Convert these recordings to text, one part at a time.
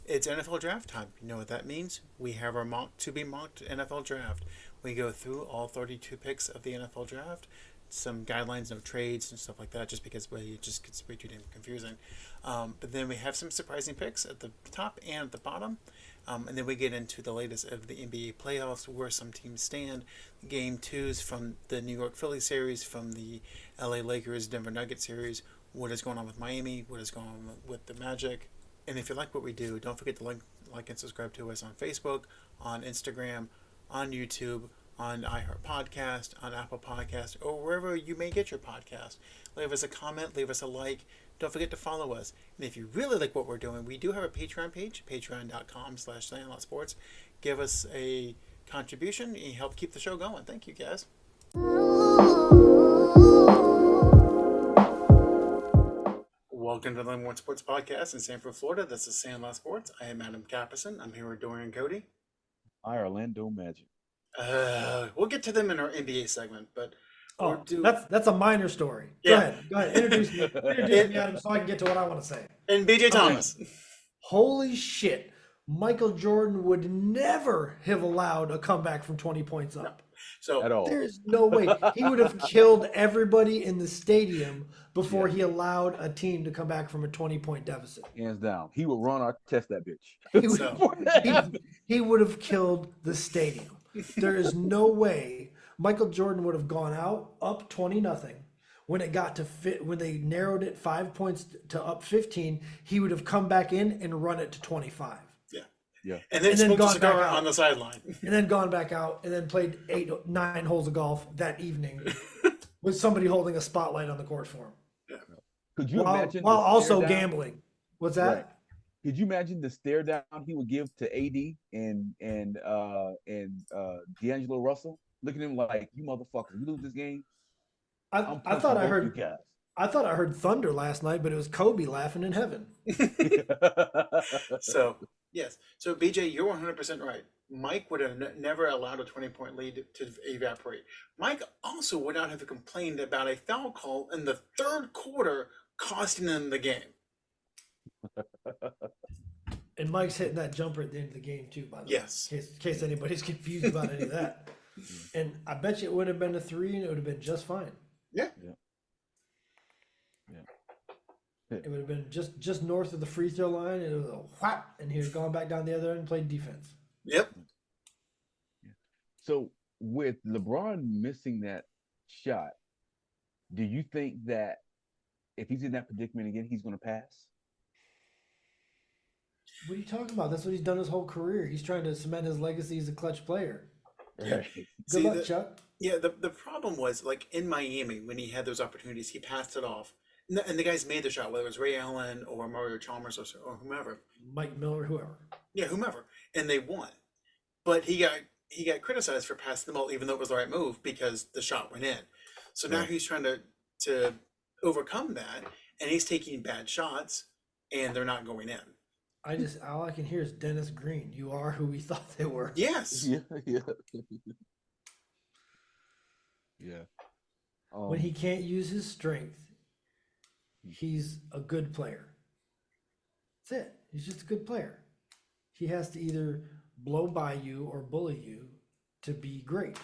It's NFL draft time. You know what that means? We have our mock to be mocked NFL draft. We go through all 32 picks of the NFL draft, some guidelines, no trades and stuff like that, just because it just gets way too damn confusing. But then we have some surprising picks at the top and at the bottom. And then we get into the latest of the NBA playoffs, where some teams stand. Game twos from the New York Phillies series, from the LA Lakers Denver Nuggets series. What is going on with Miami? What is going on with the Magic? And if you like what we do, don't forget to like and subscribe to us on Facebook, on Instagram, on YouTube, on iHeart Podcast, on Apple Podcast, or wherever you may get your podcast. Leave us a comment, leave us a like. Don't forget to follow us. And if you really like what we're doing, we do have a Patreon page, patreon.com/Sandlotsports. Give us a contribution and help keep the show going. Thank you, guys. Welcome to the Limeward Sports Podcast in Sanford, Florida. This is Sandlot Sports. I am Adam Capperson. I'm here with Dorian Cody. Hi, Orlando Magic. We'll get to them in our NBA segment, but that's a minor story. Yeah. Go ahead. Introduce me, Adam, so I can get to what I want to say. And BJ Thomas. Holy shit. Michael Jordan would never have allowed a comeback from 20 points up. No. So At all. There's no way. He would have killed everybody in the stadium before he allowed a team to come back from a 20-point deficit. Hands down. He would run our test that bitch. He would have killed the stadium. There is no way Michael Jordan would have gone out up 20-0. When it got to when they narrowed it 5 points to up 15, he would have come back in and run it to 25. Yeah. And then smoked a cigar on the sideline. And then gone back out and then played 9 holes of golf that evening with somebody holding a spotlight on the court for him. Yeah. Could you imagine while also down? gambling? What's that? Right. Could you imagine the stare down he would give to AD and D'Angelo Russell, looking at him like, "You motherfuckers, you lose this game." I thought I heard you guys. I thought I heard thunder last night, but it was Kobe laughing in heaven. So yes, so BJ, you're 100% right. Mike would have never allowed a 20-point lead to evaporate. Mike also would not have complained about a foul call in the third quarter costing them the game. And Mike's hitting that jumper at the end of the game too, by the Yes. way. In case anybody's confused about any of that. And I bet you it would have been a 3 and it would have been just fine. Yeah. It would have been just north of the free throw line, and it was a whap, and he had gone back down the other end and played defense. Yep. So with LeBron missing that shot, do you think that if he's in that predicament again, he's going to pass? What are you talking about? That's what he's done his whole career. He's trying to cement his legacy as a clutch player. Right. Good luck, Chuck. Yeah, the problem was, like, in Miami, when he had those opportunities, he passed it off. And the guys made the shot, whether it was Ray Allen or Mario Chalmers or whomever. Mike Miller, whoever. Yeah, whomever. And they won. But he got criticized for passing the ball, even though it was the right move, because the shot went in. So now he's trying to overcome that, and he's taking bad shots, and they're not going in. All I can hear is Dennis Green. You are who we thought they were. Yes. Yeah. When he can't use his strength, he's a good player. That's it. He's just a good player. He has to either blow by you or bully you to be great.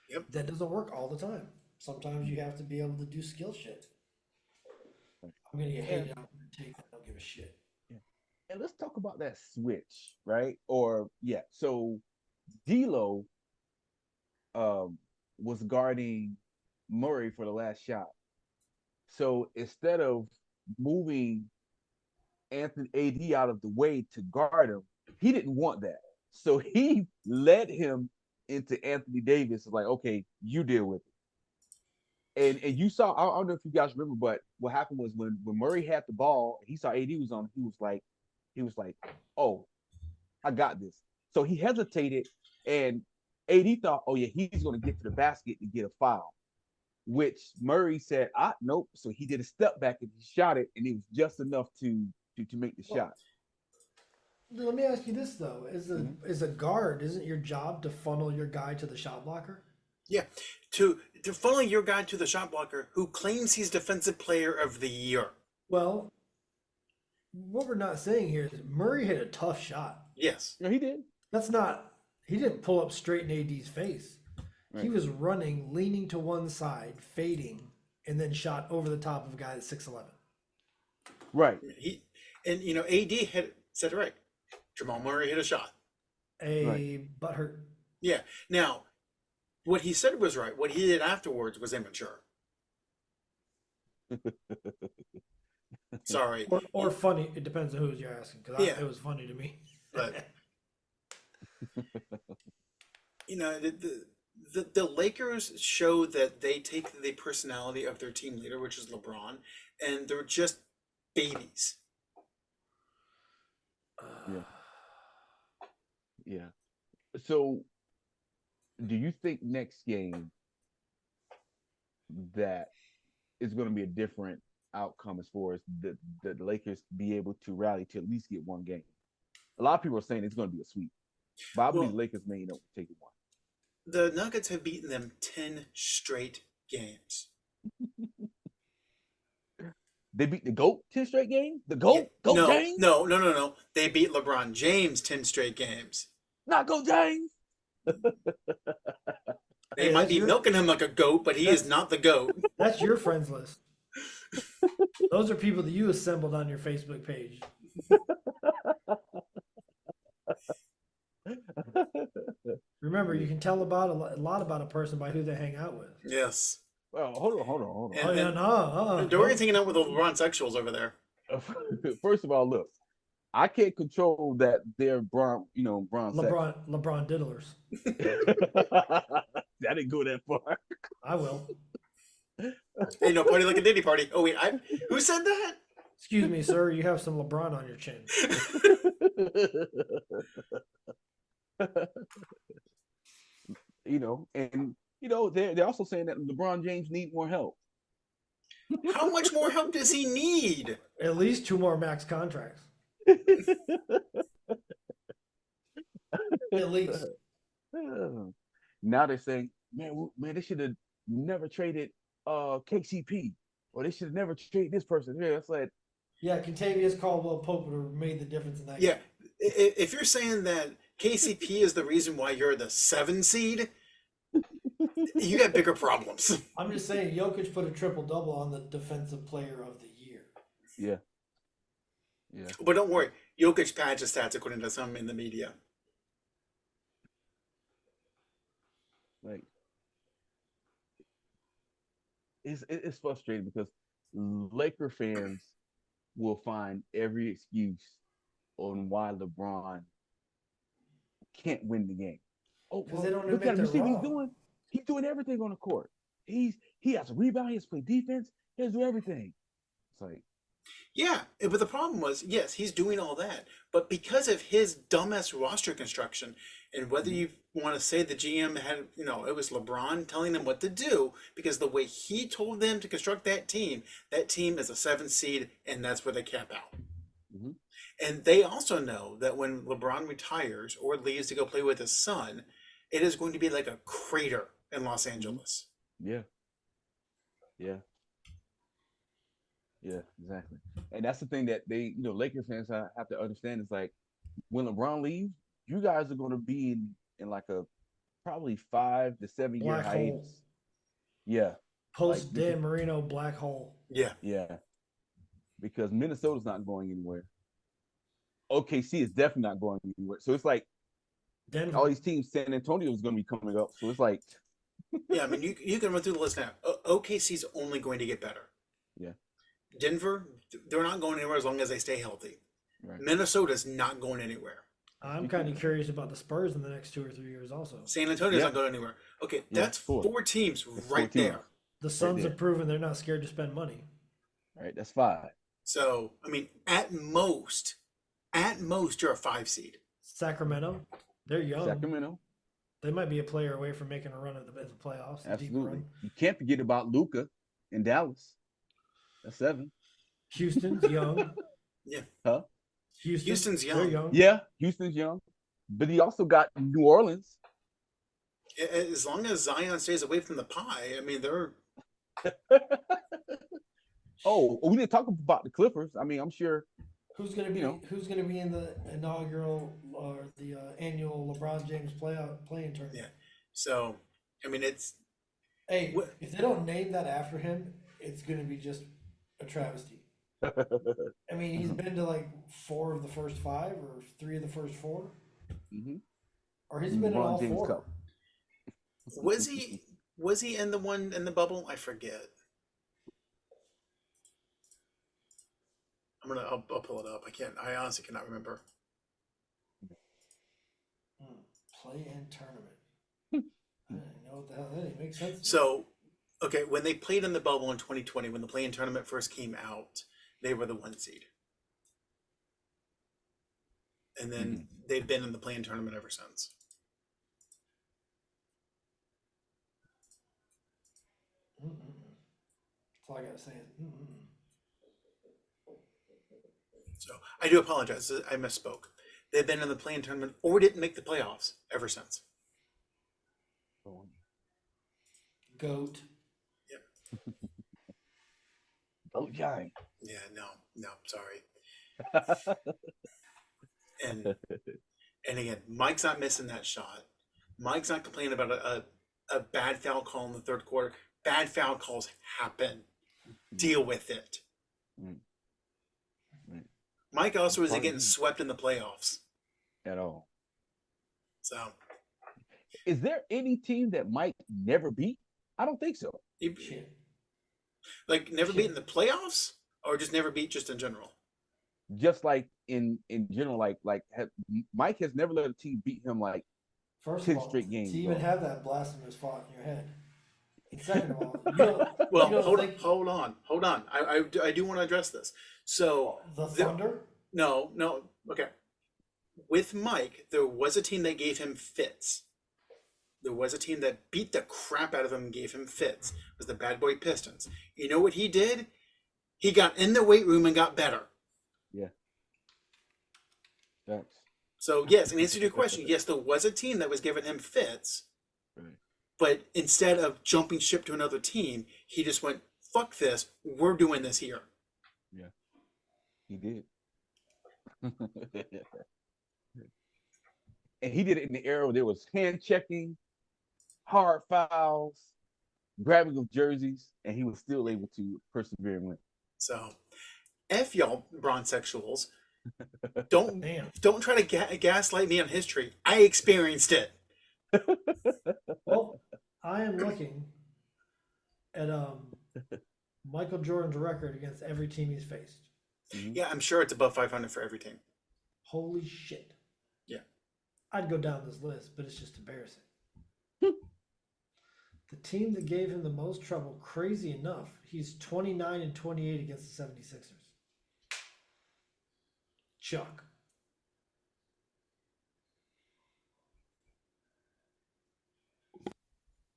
Yep. That doesn't work all the time. Sometimes you have to be able to do skill shit. I'm going to get hated. I'm going to take that. I don't give a shit. And let's talk about that switch, right? So D'Lo was guarding Murray for the last shot. So instead of moving Anthony AD out of the way to guard him, he didn't want that. So he led him into Anthony Davis. Like, okay, you deal with it. And you saw, I don't know if you guys remember, but what happened was when Murray had the ball, he saw AD was on, he was like, oh, I got this. So he hesitated, and AD thought, oh yeah, he's going to get to the basket to get a foul, which Murray said, nope. So he did a step back and he shot it, and it was just enough to make the shot. Let me ask you this though: as a guard, isn't your job to funnel your guy to the shot blocker? Yeah, to funnel your guy to the shot blocker who claims he's Defensive Player of the Year. Well, what we're not saying here is Murray hit a tough shot. Yes. No, he did. That's not. He didn't pull up straight in AD's face. He Right. was running, leaning to one side, fading, and then shot over the top of a guy that's 6'11". Right. AD had said it right. Jamal Murray hit a shot. A butthurt. Yeah. Now, what he said was right. What he did afterwards was immature. Sorry. Or funny. It depends on who you're asking. Because Yeah. it was funny to me. But the Lakers show that they take the personality of their team leader, which is LeBron, and they're just babies. Yeah. Yeah. So, do you think next game that is going to be a different outcome as far as the Lakers be able to rally to at least get one game? A lot of people are saying it's going to be a sweep, but I believe Well, the Lakers may end up taking one. the Nuggets have beaten them 10 straight games. They beat the GOAT 10 straight games? The GOAT? GOAT No, James? no. They beat LeBron James 10 straight games. Not GOAT James. They Hey, might that's be your- milking him like a goat, but he is not the goat. That's your friends list. Those are people that you assembled on your Facebook page. Remember, you can tell about a lot about a person by who they hang out with. Yes. Well, hold on. And- Oh yeah, and- no. Dorian's hanging out with the LeBron sexuals over there. First of all, look, I can't control that they're Bron sex. LeBron diddlers. I didn't go that far. I will. Ain't no party like a Diddy party. Oh wait, who said that? Excuse me, sir. You have some LeBron on your chin. They're also saying that LeBron James need more help. How much more help does he need? At least 2 more max contracts. At least. Now they're saying, man, they should have never traded KCP, or they should have never traded this person. Yeah, it's like, Yeah, Contavious Caldwell Pope would have made the difference in that Yeah, game. if you're saying that KCP is the reason why you're the 7 seed, you got bigger problems. I'm just saying, Jokic put a triple-double on the Defensive Player of the Year. yeah. But don't worry, Jokic pads his stats according to some in the media. Like, it's frustrating because Laker fans will find every excuse on why LeBron can't win the game. Oh, 'Cause they don't look admit at him. You they're see what he's wrong. doing? He's doing everything on the court. He has a rebound. He has to play defense. He has to do everything. It's like, Yeah, but the problem was, yes, he's doing all that, but because of his dumbass roster construction, and whether you want to say the GM had, it was LeBron telling them what to do, because the way he told them to construct that team is a 7 seed, and that's where they cap out. Mhm. And they also know that when LeBron retires or leaves to go play with his son, it is going to be like a crater in Los Angeles. yeah. Yeah, exactly. And that's the thing that Lakers fans have to understand is like, when LeBron leaves, you guys are going to be in like a probably 5 to 7 year Black hole. hiatus. Yeah, Post Like, Dan Marino black hole. Yeah. yeah. Because Minnesota's not going anywhere. OKC is definitely not going anywhere. So it's like Denver. all these teams, San Antonio is going to be coming up. So it's like, Yeah, I mean, you can run through the list now. OKC's only going to get better. Yeah. Denver, they're not going anywhere as long as they stay healthy. right. Minnesota's not going anywhere. I'm kind of curious about the Spurs in the next 2 or 3 years also. San Antonio's Yeah. not going anywhere. Okay, Yeah, that's 4. 4 teams That's right 4 teams. there. The Suns there. have proven they're not scared to spend money. Right, that's 5. So, I mean, at most, you're a 5 seed. Sacramento, they're young. Sacramento, They might be a player away from making a run at the playoffs. a deep absolutely. run. You can't forget about Luka in Dallas. That's 7. Houston's young. Yeah. Huh? Houston's They're young. young. Yeah, Houston's young, but he also got New Orleans. As long as Zion stays away from the pie, I mean, they're Oh, we didn't talk about the Clippers. I mean, I'm sure You know, Who's gonna be in the inaugural or the annual LeBron James playing tournament? Yeah. So, I mean, it's Hey, what if they don't name that after him, it's gonna be just a travesty. I mean, he's been to like four of the first five or three of the first four, hmm or he's been in LeBron all James four. Cup. was he was he in the one in the bubble? I forget. I'll pull it up. I honestly cannot remember. Hmm. Play-in tournament. I didn't know what the hell that didn't make sense to me. So, okay, when they played in the bubble in 2020, when the play-in tournament first came out, they were the 1 seed, and then Mhm. they've been in the play-in tournament ever since. Mm-mm. That's all I gotta say is mm-mm. So I do apologize. I misspoke. They've been in the play-in tournament or didn't make the playoffs ever since. Goat. Yep. Oh, giant. Yeah. No. No. Sorry. And and again, Mike's not missing that shot. Mike's not complaining about a bad foul call in the third quarter. Bad foul calls happen. Deal with it. Mm, mm. Mike also isn't Part of getting me swept in the playoffs. at all. So Is there any team that Mike never beat? I don't think so. he, Shit. like never beat in Shit. the playoffs, or just never beat just in general. Just like in general, Mike has never let a team beat him like First of 10 all, straight to games, even bro. have that blasphemous thought in your head. And second of all, you Well, don't think hold on. I do want to address this. So the there, Thunder? no, okay. With Mike, there was a team that gave him fits. There was a team that beat the crap out of him and gave him fits. It was the Bad Boy Pistons. You know what he did? He got in the weight room and got better. Yeah, thanks. So yes, in answer to your question, yes, there was a team that was giving him fits, Right. but instead of jumping ship to another team, he just went, "Fuck this, we're doing this here." Yeah, he did. And he did it in the era where there was hand checking, hard fouls, grabbing of jerseys, and he was still able to persevere and win. So, f y'all, bronzexuals. Don't Damn. don't try to gaslight me on history. I experienced it. Well, I am looking at Michael Jordan's record against every team he's faced. Mhm. Yeah, I'm sure it's above 500 for every team. Holy shit. Yeah. I'd go down this list, but it's just embarrassing. The team that gave him the most trouble, crazy enough, he's 29 and 28 against the 76ers. Chuck.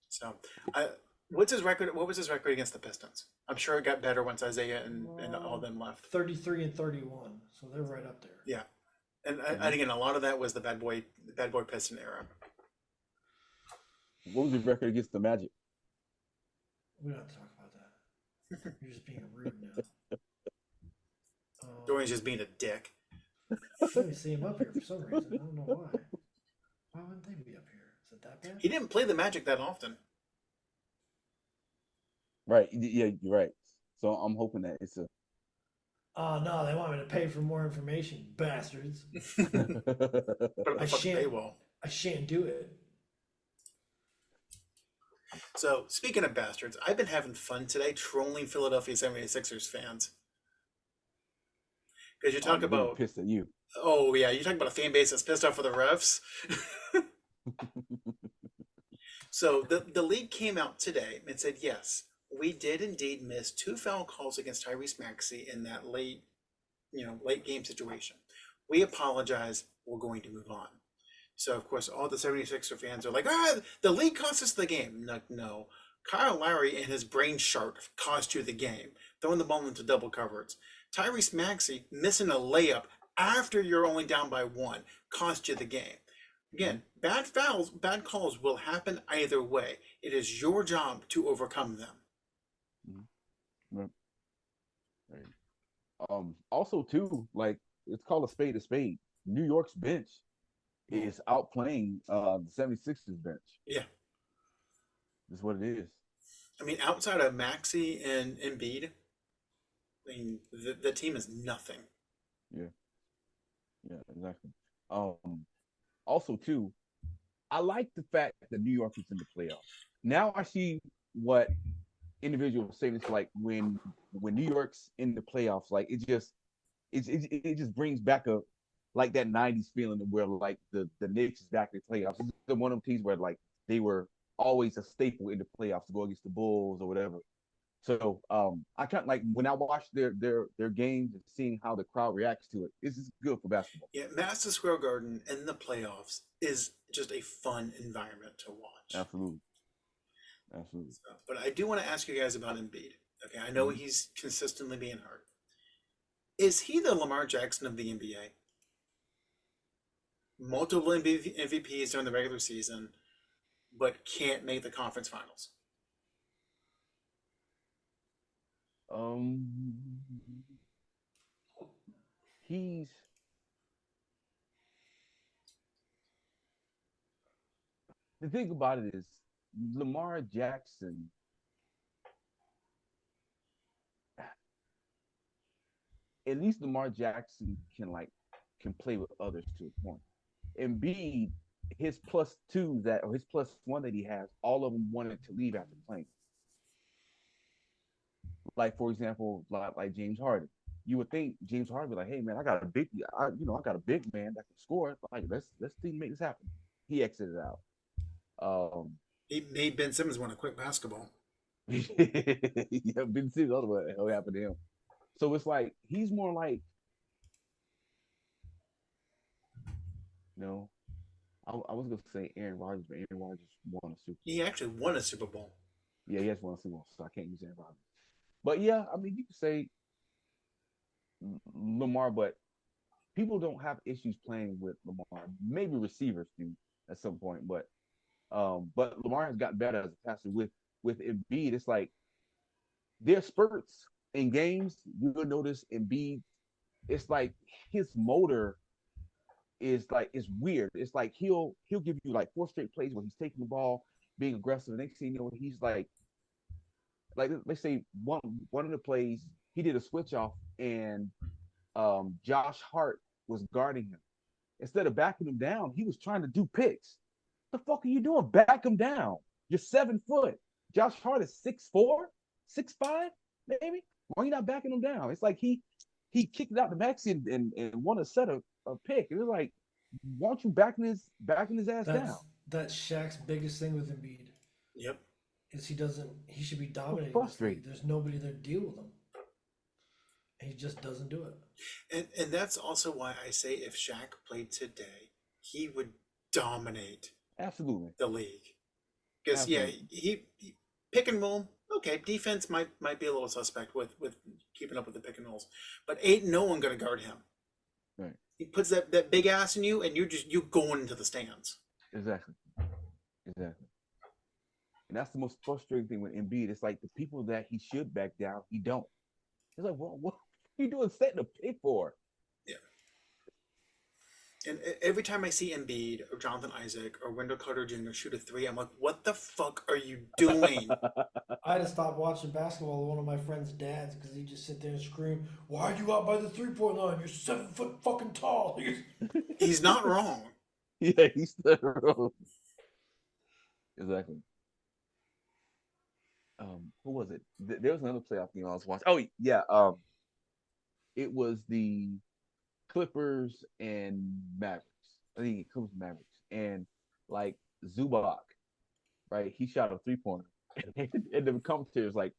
So, what's his record? What was his record against the Pistons? I'm sure it got better once Isaiah and all them left. 33 and 31, so they're right up there. Yeah, and again, a lot of that was the bad boy Piston era. What was his record against the Magic? We don't have to talk about that. You're just being rude now. Dorian's just being a dick. Let me see him up here for some reason. I don't know why. Why wouldn't they be up here? Is it that bad? He didn't play the Magic that often. Right. Yeah, you're right. So I'm hoping that it's a. Oh no, they want me to pay for more information, bastards. Put up the I fucking shan't. paywall. I shan't do it. So, speaking of bastards, I've been having fun today trolling Philadelphia 76ers fans. Because you talk I'm really about, pissed at you. oh yeah, you talk about a fan base that's pissed off with the refs. So the league came out today and said, yes, we did indeed miss 2 foul calls against Tyrese Maxey in that late game situation. We apologize. We're going to move on. So, of course, all the 76er fans are like, the league cost us the game. No. Kyle Lowry and his brain shark cost you the game, throwing the ball into double coverage. Tyrese Maxey missing a layup after you're only down by 1 cost you the game. Again, bad fouls, bad calls will happen either way. It is your job to overcome them. Right. Also, too, like it's called a spade a spade. New York's bench is outplaying the 76ers bench. Yeah. That's what it is. I mean, outside of Maxey and Embiid, I mean, the team is nothing. Yeah, yeah, exactly. Also too, I like the fact that New York is in the playoffs. Now I see what individuals say. It's like when New York's in the playoffs, like it just brings back a like that '90s feeling of where like the Knicks is back in the playoffs. It's one of them teams where like they were always a staple in the playoffs to go against the Bulls or whatever. So I kind of like when I watch their games and seeing how the crowd reacts to it. This is good for basketball. Yeah, Madison Square Garden in the playoffs is just a fun environment to watch. Absolutely, absolutely. So, but I do want to ask you guys about Embiid. Okay, I know Mhm. he's consistently being hurt. Is he the Lamar Jackson of the NBA? Multiple MVPs during the regular season, but can't make the conference finals. Um, he's the thing about it is Lamar Jackson. At least Lamar Jackson can play with others to a point. Embiid, his plus two that or his plus one that he has, all of them wanted to leave after playing. Like for example, like James Harden. You would think James Harden would be like, "Hey man, I got a big man that can score. Like let's see make this happen." He exited out. Um, He made Ben Simmons want to quit basketball. yeah, Ben Simmons, other what the hell happened to him. So it's like he's more like, you know, I was gonna say Aaron Rodgers, but Aaron Rodgers won a Super He Bowl. actually won a Super Bowl. Yeah, he has won a Super Bowl, so I can't use Aaron Rodgers. But yeah, I mean, you could say Lamar, but people don't have issues playing with Lamar. Maybe receivers do at some point, but Lamar has gotten better as a passer with Embiid. It's like there's spurts in games. You'll notice Embiid. It's like his motor is weird. It's like he'll give you like four straight plays where he's taking the ball, being aggressive. The next thing you know, he's like let's say one of the plays he did a switch off and Josh Hart was guarding him. Instead of backing him down, he was trying to do picks. The fuck are you doing? Back him down. You're 7 foot. Josh Hart is 6'4", 6'5", maybe. Why are you not backing him down? It's like he kicked it out the maxi and won a set of a pick. It was like, why don't you backing his ass down? That's Shaq's biggest thing with Embiid Yep. is he should be So dominating this league. frustrating. There's nobody there to deal with him. And he just doesn't do it. And that's also why I say if Shaq played today, he would dominate Absolutely. the league. Because yeah, Absolutely. he pick and roll. Okay, defense might be a little suspect with keeping up with the pick and rolls, but ain't no one gonna guard him. Right. He puts that big ass in you, and you going into the stands. Exactly. Exactly. And that's the most frustrating thing with Embiid. It's like the people that he should back down, he don't. It's like, well, what are you doing setting a pick for? Yeah. And every time I see Embiid or Jonathan Isaac or Wendell Carter Jr. shoot a three, I'm like, what the fuck are you doing? I had to stop watching basketball with one of my friend's dads because he just sit there and scream, "Why are you out by the 3-point line? You're 7 foot fucking tall." He's not wrong. Yeah, he's the wrong. Exactly. Who was it? There was another playoff game I was watching. Oh yeah, it was the Clippers and Mavericks. I think it Clippers and Mavericks, and like Zubac, right? He shot a 3-pointer, and the commentator was like,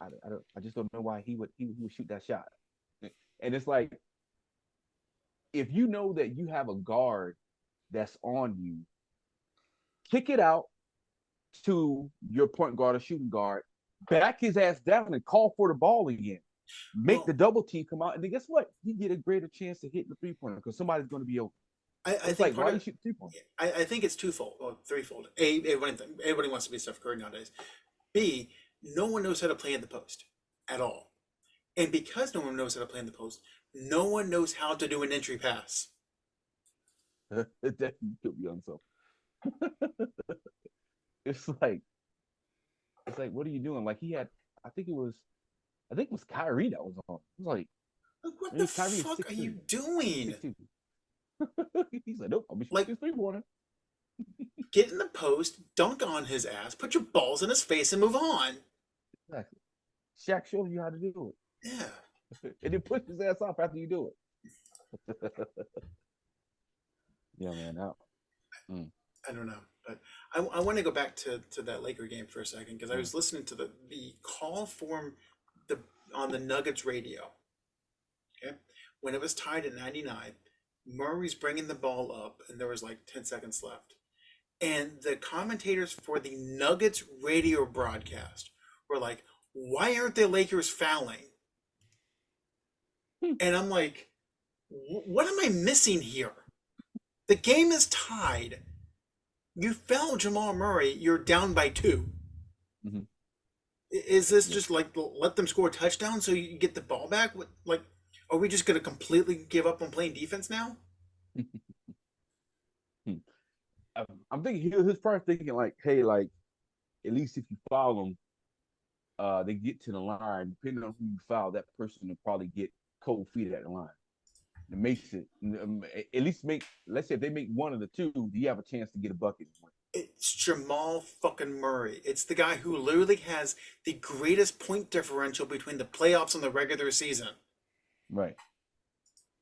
I just don't know why he would shoot that shot. And it's like, if you know that you have a guard that's on you, kick it out to your point guard or shooting guard, back his ass down and call for the ball again. Make Well, the double team come out, and then guess what? You get a greater chance to hit the 3-pointer because somebody's going to be open. I It's think like, part why you of shoot 3-pointer? I think it's twofold or threefold. A, everybody wants to be Steph Curry nowadays. B, no one knows how to play in the post at all. And because no one knows how to play in the post, no one knows how to do an entry pass. It definitely could be on something. It's like what are you doing? Like he had, I think it was Kyrie that was on. It was like Like, what the maybe Kyrie is fuck are you 6'2". doing? 6'2". He's like, nope, I'll be Like, shooting this 3-pointer. get in the post, dunk on his ass, put your balls in his face, and move on. Exactly. Shaq shows you how to do Yeah, it, and then push his ass off after you do it. Yeah, man. Mm. I don't know, but I want to go back to that Laker game for a second because I was listening to the call from the on the Nuggets radio. Okay, when it was tied at 99, Murray's bringing the ball up, and there was like 10 seconds left, and the commentators for the Nuggets radio broadcast were like, "Why aren't the Lakers fouling?" And I'm like, "What am I missing here? The game is tied. You foul Jamal Murray, you're down by 2. Mhm. Is this just like let them score a touchdown so you get the ball back? Like, are we just going to completely give up on playing defense now?" I'm thinking he was probably thinking like, hey, like at least if you foul them, they get to the line. Depending on who you foul, that person will probably get cold feet at the line. It makes it at least make. Let's say if they make one of the two, you have a chance to get a bucket. It's Jamal fucking Murray. It's the guy who literally has the greatest point differential between the playoffs and the regular season. Right.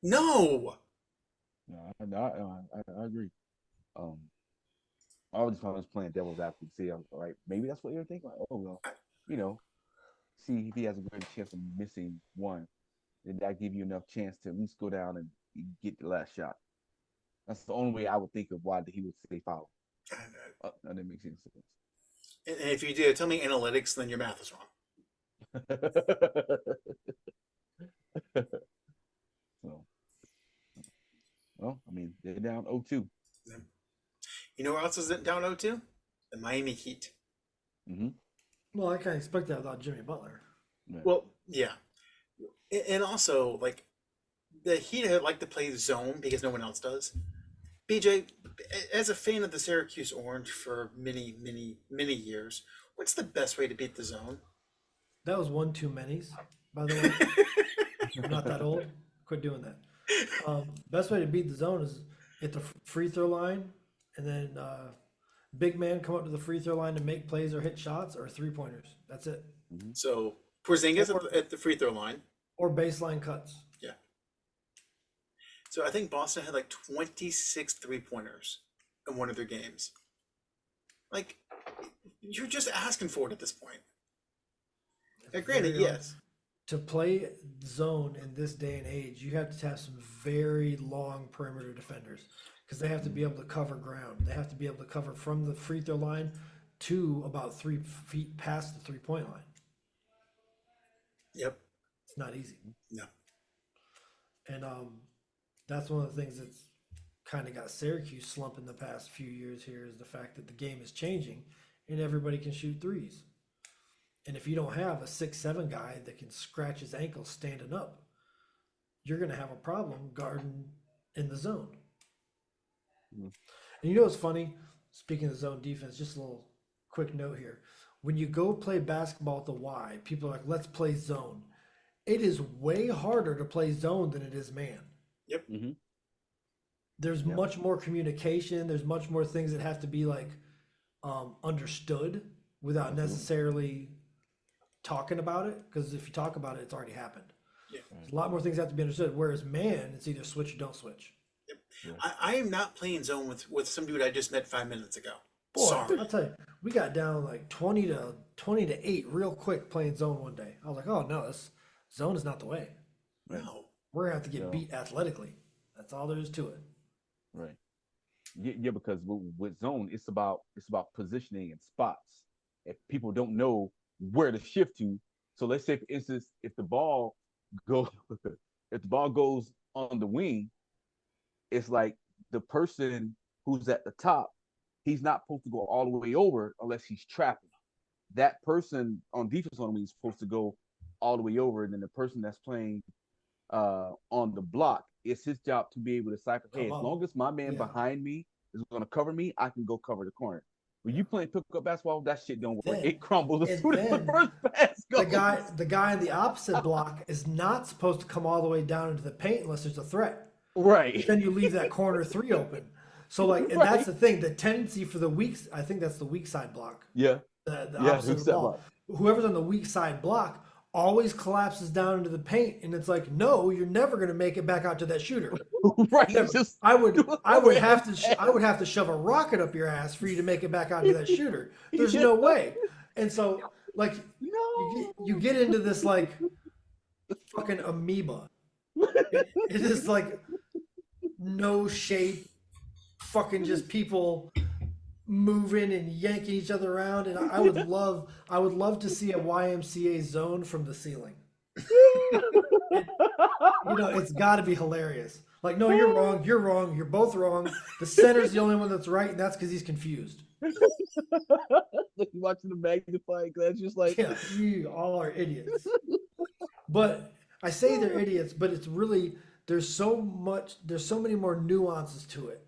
No. No, I agree. Um, I was playing devil's advocate. See, all right, maybe that's what you're thinking. Like, oh well, you know, see if he has a great chance of missing one, then that give you enough chance to at least go down and get the last shot. That's the only way I would think of why he would say foul. That didn't make any sense. And if you do, tell me analytics, then your math is wrong. So, well, I mean, they're down 0-2. You know where else is it down 0-2? The Miami Heat. Mm-hmm. Well, I can't expect that without Jimmy Butler. Right. Well, yeah. And also, like, the Heat like to play zone because no one else does. BJ, as a fan of the Syracuse Orange for many, many, many years, what's the best way to beat the zone? That was one too many's, by the way. I'm not that old. Quit doing that. Best way to beat the zone is at the free throw line, and then big man come up to the free throw line to make plays or hit shots or 3-pointers. That's it. So Porzingis at the free throw line. Or baseline cuts. Yeah. So I think Boston had like 26 3-pointers in one of their games. Like, you're just asking for it at this point. Now, granted, yes. To play zone in this day and age, you have to have some very long perimeter defenders because they have to be able to cover ground. They have to be able to cover from the free throw line to about 3 feet past the 3-point line. Yep. It's not easy. No. And that's one of the things that's kind of got Syracuse slumping the past few years here is the fact that the game is changing and everybody can shoot threes. And if you don't have a 6'7" guy that can scratch his ankles standing up, you're going to have a problem guarding in the zone. And you know what's funny? Speaking of zone defense, just a little quick note here. When you go play basketball at the Y, people are like, let's play zone. It is way harder to play zone than it is man. Yep. Mm-hmm. There's much more communication. There's much more things that have to be like understood without necessarily talking about it. Because if you talk about it, it's already happened. Yeah. There's a lot more things that have to be understood. Whereas man, it's either switch or don't switch. Yep. Yeah. I am not playing zone with some dude I just met 5 minutes ago. Boy, Sorry. I'll tell you, we got down like 20 to 8 real quick playing zone one day. I was like, oh no, this zone is not the way. No. We're gonna have to get beat athletically. That's all there is to it. Right. Yeah, because with zone, it's about positioning and spots. If people don't know where to shift to, so let's say, for instance, if the ball goes on the wing, it's like the person who's at the top, he's not supposed to go all the way over unless he's trapping. That person on defense on the wing is supposed to go all the way over, and then the person that's playing on the block, it's his job to be able to cycle. Hey, Come as on. long as my man Yeah. behind me is going to cover me, I can go cover the corner. When you play pickup basketball, that shit don't work. Then- It crumbles as and soon as the then first pass goes. The guy in the opposite block is not supposed to come all the way down into the paint unless there's a threat. Right. Then you leave that corner 3 open. So like, and Right. that's the thing. The tendency for the weak, I think that's the weak side block. Yeah. The Yeah, opposite of weak the side wall. block. Whoever's on the weak side block always collapses down into the paint, and it's like, no, you're never going to make it back out to that shooter. Right. Never. Just I would do have to shove a rocket up your ass for you to make it back out to that shooter. There's no way. And so like no. you get into this like fucking amoeba. It is like no shape, fucking just people moving and yanking each other around. And I would love to see a YMCA zone from the ceiling. It's got to be hilarious. Like, no, you're wrong. You're wrong. You're both wrong. The center's the only one that's right, and that's because he's confused. Like watching the magnifying glass, just like Yeah, you all are idiots. But I say they're idiots, but it's really there's so many more nuances to it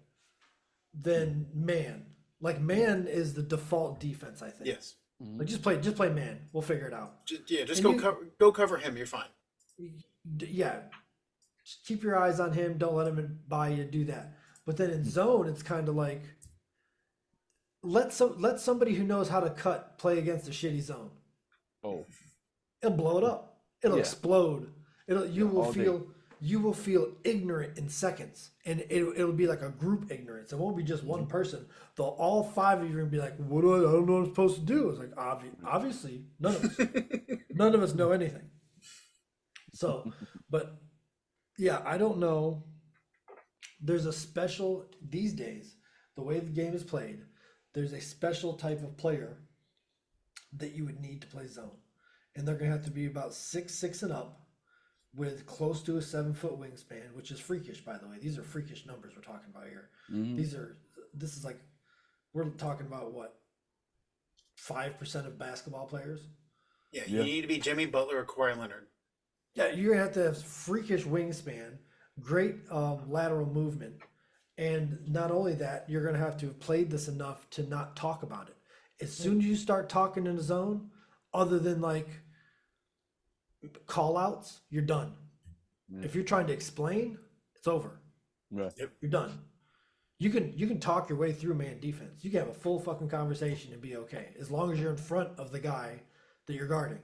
than man. Like man is the default defense, I think. Yes. Like just play man. We'll figure it out. Just And go cover him. You're fine. Yeah. Just keep your eyes on him. Don't let him by you. Do that. But then in zone, it's kind of like let somebody who knows how to cut play against a shitty zone. oh. It'll blow it up. It'll Yeah. explode. You all day. will feel ignorant in seconds, and it'll be like a group ignorance. It won't be just one person. They'll all 5 of you are gonna be like, "What do I don't know what I'm supposed to do." It's like obviously none of us know anything. So, but yeah, I don't know. There's a special these days. The way the game is played, there's a special type of player that you would need to play zone, and they're gonna have to be about 6'6" and up, with close to a 7-foot wingspan, which is freakish, by the way. These are freakish numbers we're talking about here. This is like, we're talking about what, 5% of basketball players? Yeah, you need to be Jimmy Butler or Kawhi Leonard. Yeah, you're gonna have to have freakish wingspan, great lateral movement, and not only that, you're gonna have to have played this enough to not talk about it. As soon as you start talking in the zone, other than like call outs, you're done. If you're trying to explain, it's over. Right. You're done. You can talk your way through man defense. You can have a full fucking conversation and be okay, as long as you're in front of the guy that you're guarding.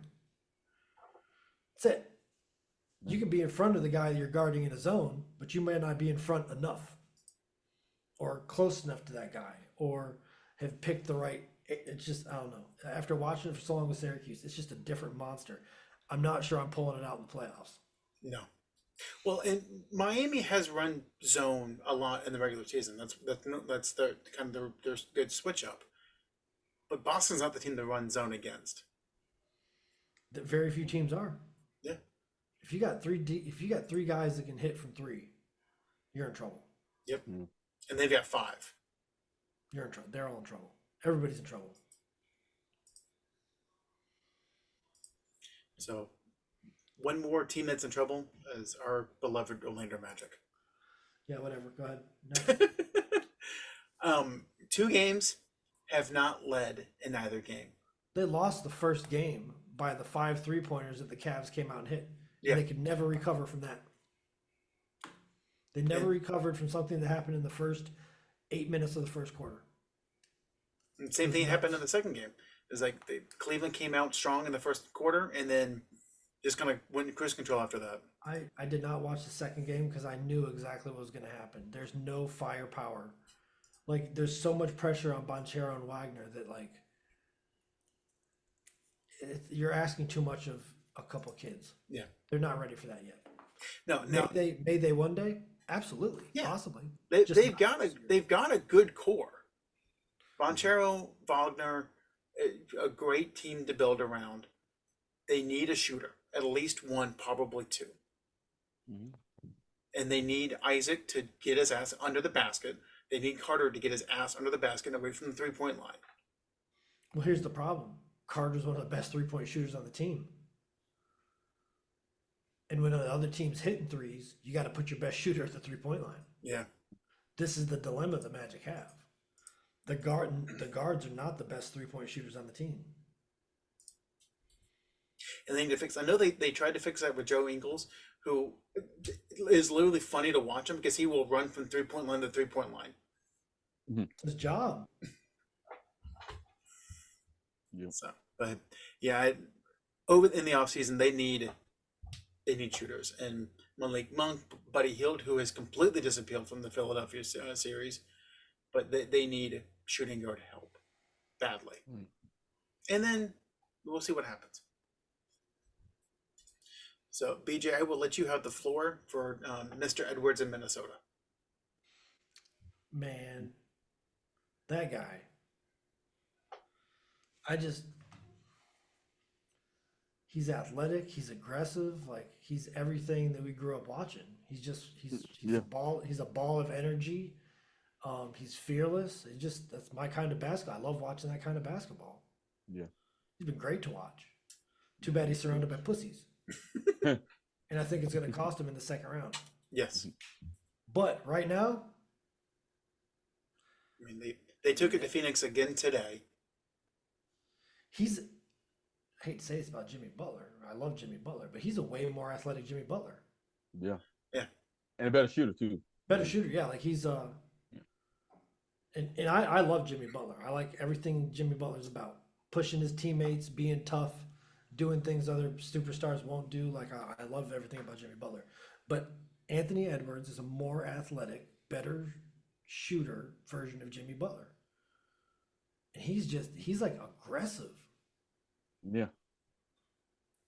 That's it. You can be in front of the guy that you're guarding in a zone, but you may not be in front enough or close enough to that guy or have picked the right. It's just, I don't know. After watching it for so long with Syracuse, it's just a different monster. I'm not sure I'm pulling it out in the playoffs. No. Well, and Miami has run zone a lot in the regular season. That's the kind of their good switch up. But Boston's not the team to run zone against. That very few teams are. Yeah. If you got three guys that can hit from 3, you're in trouble. Yep. And they've got 5. You're in trouble. They're all in trouble. Everybody's in trouble. So, one more team that's in trouble is our beloved Orlando Magic. Yeah, whatever. Go ahead. No. 2 games have not led in either game. They lost the first game by the 5 3-pointers that the Cavs came out and hit. Yeah. And they could never recover from that. They never recovered from something that happened in the first 8 minutes of the first quarter. And same thing happened in the second game. It was like Cleveland came out strong in the first quarter and then just kind of went in cruise control after that. I did not watch the second game because I knew exactly what was going to happen. There's no firepower. Like, there's so much pressure on Banchero and Wagner that, like, you're asking too much of a couple kids. Yeah. They're not ready for that yet. No. May they one day? Absolutely. Yeah. Possibly. They've got a good core. Banchero, Wagner, a great team to build around. They need a shooter, at least one, probably 2. And they need Isaac to get his ass under the basket. They need Carter to get his ass under the basket away from the 3-point line. Well, here's the problem. Carter's one of the best 3-point shooters on the team. And when the other team's hitting threes, you got to put your best shooter at the 3-point line. Yeah. This is the dilemma the Magic have. The guards are not the best 3-point shooters on the team. And they need to fix. I know they tried to fix that with Joe Ingles, who is literally funny to watch him because he will run from 3-point line to 3-point line. It's his job. Yep. So, but yeah, over in the offseason, they need shooters, and Malik Monk, Buddy Hield, who has completely disappeared from the Philadelphia series, but they need shooting guard help badly. And then we'll see what happens. So, BJ, I will let you have the floor for Mr. Edwards in Minnesota. Man, that guy. He's athletic, he's aggressive, like he's everything that we grew up watching. He's a ball of energy. He's fearless. That's my kind of basketball. I love watching that kind of basketball. Yeah. He's been great to watch. Too bad he's surrounded by pussies. And I think it's going to cost him in the second round. Yes. But right now, I mean, they took it to Phoenix again today. I hate to say this about Jimmy Butler. I love Jimmy Butler, but he's a way more athletic Jimmy Butler. Yeah. Yeah. And a better shooter too. Better shooter, yeah. Like he's and I love Jimmy Butler. I like everything Jimmy Butler's about. Pushing his teammates, being tough, doing things other superstars won't do. Like I love everything about Jimmy Butler. But Anthony Edwards is a more athletic, better shooter version of Jimmy Butler. And he's like aggressive. Yeah.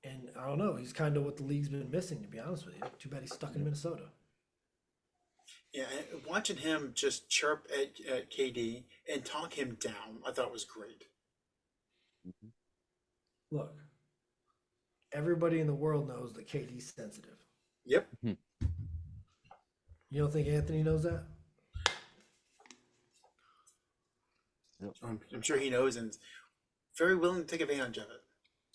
And I don't know, he's kind of what the league's been missing, to be honest with you. Too bad he's stuck in Minnesota. Yeah, and watching him just chirp at KD and talk him down, I thought was great. Look, everybody in the world knows that KD's sensitive. Yep. You don't think Anthony knows that? Yep. I'm sure he knows and very willing to take advantage of it.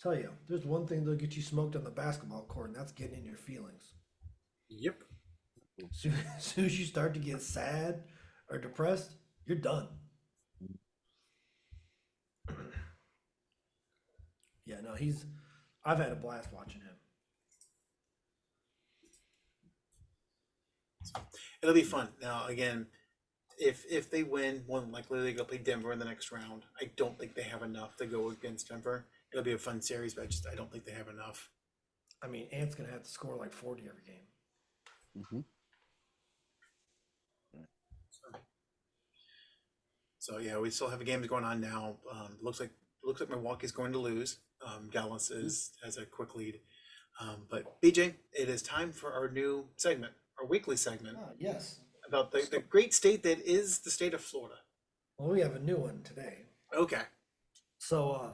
Tell you, there's one thing that'll get you smoked on the basketball court, and that's getting in your feelings. Yep. As soon as you start to get sad or depressed, you're done. Yeah, no, I've had a blast watching him. It'll be fun. Now, again, if they win, more than likely they go play Denver in the next round. I don't think they have enough to go against Denver. It'll be a fun series, but I don't think they have enough. I mean, Ant's going to have to score like 40 every game. So yeah, we still have games going on now. Looks like Milwaukee's going to lose. Dallas has a quick lead. But BJ, it is time for our new segment, our weekly segment. Yes. About the great state that is the state of Florida. Well, we have a new one today. Okay. So,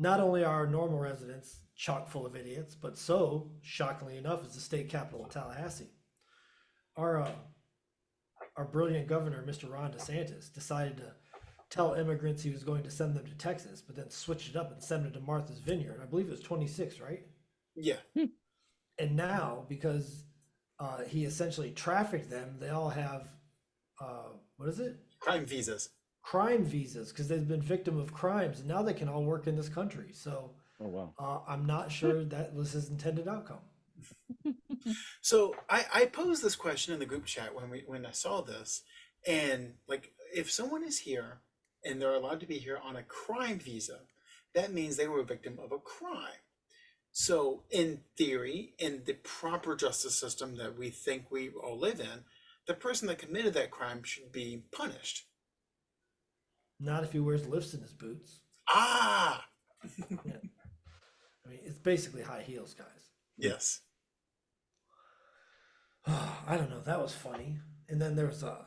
not only are our normal residents chock full of idiots, but so, shockingly enough, is the state capital of Tallahassee. Our brilliant governor, Mr. Ron DeSantis, decided to tell immigrants he was going to send them to Texas, but then switched it up and sent them to Martha's Vineyard. I believe it was 26, right? Yeah. And now, because he essentially trafficked them, they all have, what is it? Crime visas. Crime visas, because they've been victim of crimes, and now they can all work in this country. So I'm not sure that was his intended outcome. So I posed this question in the group chat when I saw this, and like, if someone is here and they're allowed to be here on a crime visa, that means they were a victim of a crime. So in theory, in the proper justice system that we think we all live in, the person that committed that crime should be punished. Not if he wears lifts in his boots. Ah! Yeah. I mean, it's basically high heels, guys. Yes. I don't know. That was funny. And then there's our